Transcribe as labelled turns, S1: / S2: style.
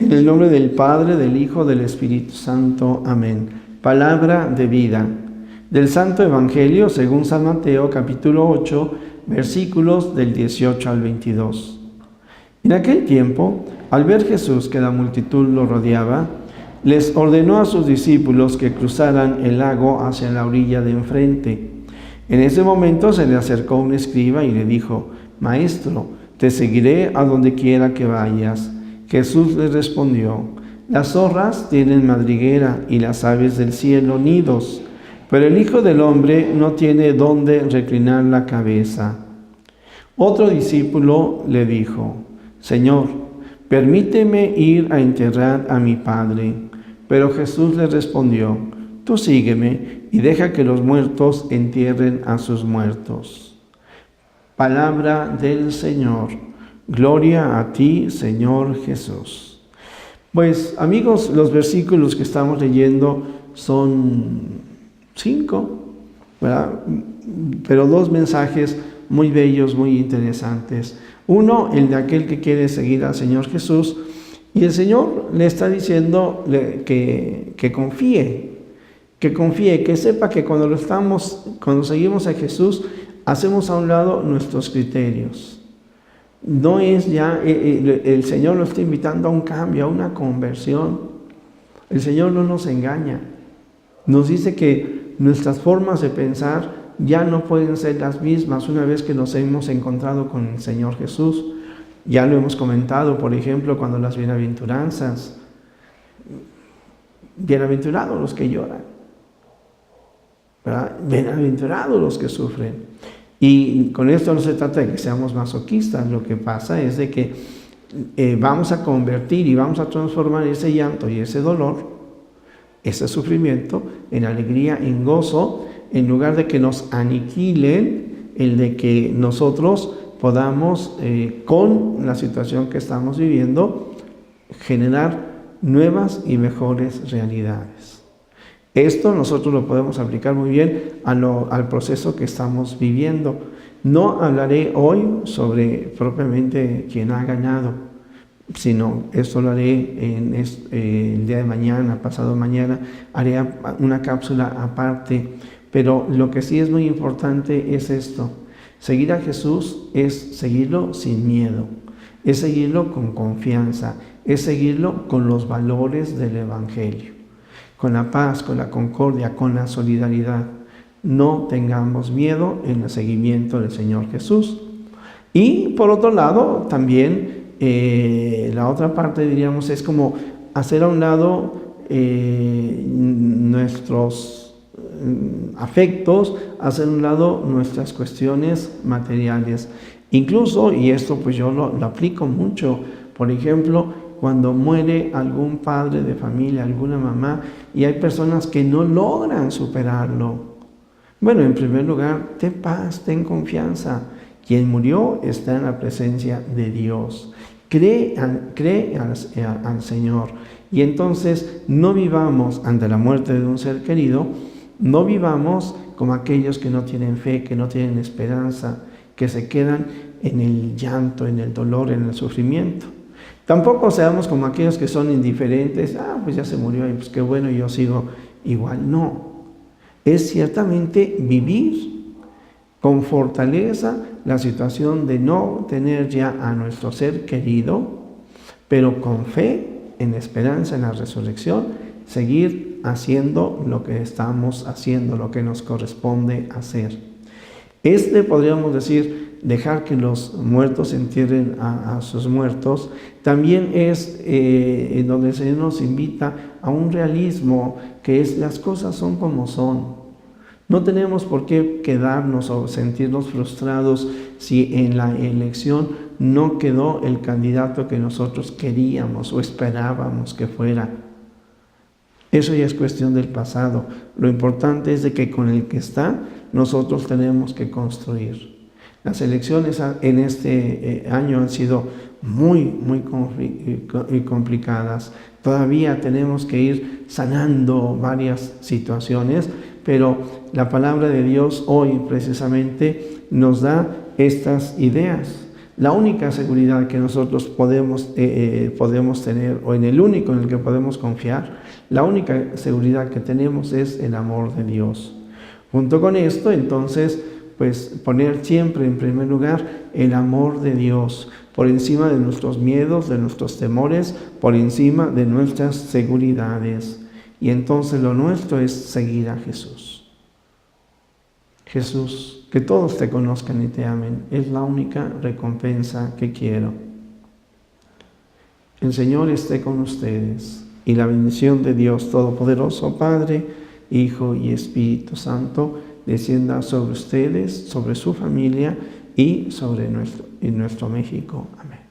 S1: En el nombre del Padre, del Hijo, del Espíritu Santo. Amén. Palabra de vida. Del Santo Evangelio según San Mateo, capítulo 8, versículos del 18 al 22. En aquel tiempo, al ver Jesús que la multitud lo rodeaba, les ordenó a sus discípulos que cruzaran el lago hacia la orilla de enfrente. En ese momento se le acercó un escriba y le dijo: «Maestro, te seguiré a donde quiera que vayas». Jesús le respondió: «Las zorras tienen madriguera y las aves del cielo nidos, pero el Hijo del Hombre no tiene dónde reclinar la cabeza». Otro discípulo le dijo: «Señor, permíteme ir a enterrar a mi Padre». Pero Jesús le respondió: «Tú sígueme y deja que los muertos entierren a sus muertos». Palabra del Señor. Gloria a ti, Señor Jesús. Pues, amigos, los versículos que estamos leyendo son 5, ¿verdad? Pero 2 mensajes muy bellos, muy interesantes. Uno, el de aquel que quiere seguir al Señor Jesús, y el Señor le está diciendo que confíe, que sepa que cuando seguimos a Jesús, hacemos a un lado nuestros criterios. No es ya, el Señor lo está invitando a un cambio, a una conversión. El Señor no nos engaña. Nos dice que nuestras formas de pensar ya no pueden ser las mismas una vez que nos hemos encontrado con el Señor Jesús. Ya lo hemos comentado, por ejemplo, cuando las bienaventuranzas. Bienaventurados los que lloran, ¿verdad? Bienaventurados los que sufren. Y con esto no se trata de que seamos masoquistas, lo que pasa es de que vamos a convertir y vamos a transformar ese llanto y ese dolor, ese sufrimiento, en alegría, en gozo, en lugar de que nos aniquilen, el de que nosotros podamos, con la situación que estamos viviendo, generar nuevas y mejores realidades. Esto nosotros lo podemos aplicar muy bien al proceso que estamos viviendo. No hablaré hoy sobre propiamente quien ha ganado, sino esto lo haré el día de mañana, pasado mañana, haré una cápsula aparte. Pero lo que sí es muy importante es esto: seguir a Jesús es seguirlo sin miedo, es seguirlo con confianza, es seguirlo con los valores del Evangelio, con la paz, con la concordia, con la solidaridad. No tengamos miedo en el seguimiento del Señor Jesús. Y por otro lado, también la otra parte, diríamos, es como hacer a un lado nuestros afectos, hacer a un lado nuestras cuestiones materiales. Incluso, y esto pues yo lo aplico mucho, por ejemplo, cuando muere algún padre de familia, alguna mamá, y hay personas que no logran superarlo. Bueno, en primer lugar, ten paz, ten confianza. Quien murió está en la presencia de Dios. Cree al Señor. Y entonces no vivamos ante la muerte de un ser querido, no vivamos como aquellos que no tienen fe, que no tienen esperanza, que se quedan en el llanto, en el dolor, en el sufrimiento. Tampoco seamos como aquellos que son indiferentes. Pues ya se murió y pues qué bueno, yo sigo igual. No, es ciertamente vivir con fortaleza la situación de no tener ya a nuestro ser querido, pero con fe, en esperanza en la resurrección, seguir haciendo lo que estamos haciendo, lo que nos corresponde hacer. Podríamos decir, dejar que los muertos entierren a sus muertos, también es en donde el Señor nos invita a un realismo, que es: las cosas son como son. No tenemos por qué quedarnos o sentirnos frustrados si en la elección no quedó el candidato que nosotros queríamos o esperábamos que fuera. Eso ya es cuestión del pasado. Lo importante es de que con el que está, nosotros tenemos que construir. Las elecciones en este año han sido muy complicadas. Todavía tenemos que ir sanando varias situaciones, pero la palabra de Dios hoy precisamente nos da estas ideas. La única seguridad que nosotros podemos tener, o en el único en el que podemos confiar, la única seguridad que tenemos es el amor de Dios. Junto con esto, entonces, pues poner siempre en primer lugar el amor de Dios, por encima de nuestros miedos, de nuestros temores, por encima de nuestras seguridades. Y entonces lo nuestro es seguir a Jesús. Jesús, que todos te conozcan y te amen, es la única recompensa que quiero. El Señor esté con ustedes, y la bendición de Dios Todopoderoso, Padre, Hijo y Espíritu Santo, descienda sobre ustedes, sobre su familia y sobre nuestro México. Amén.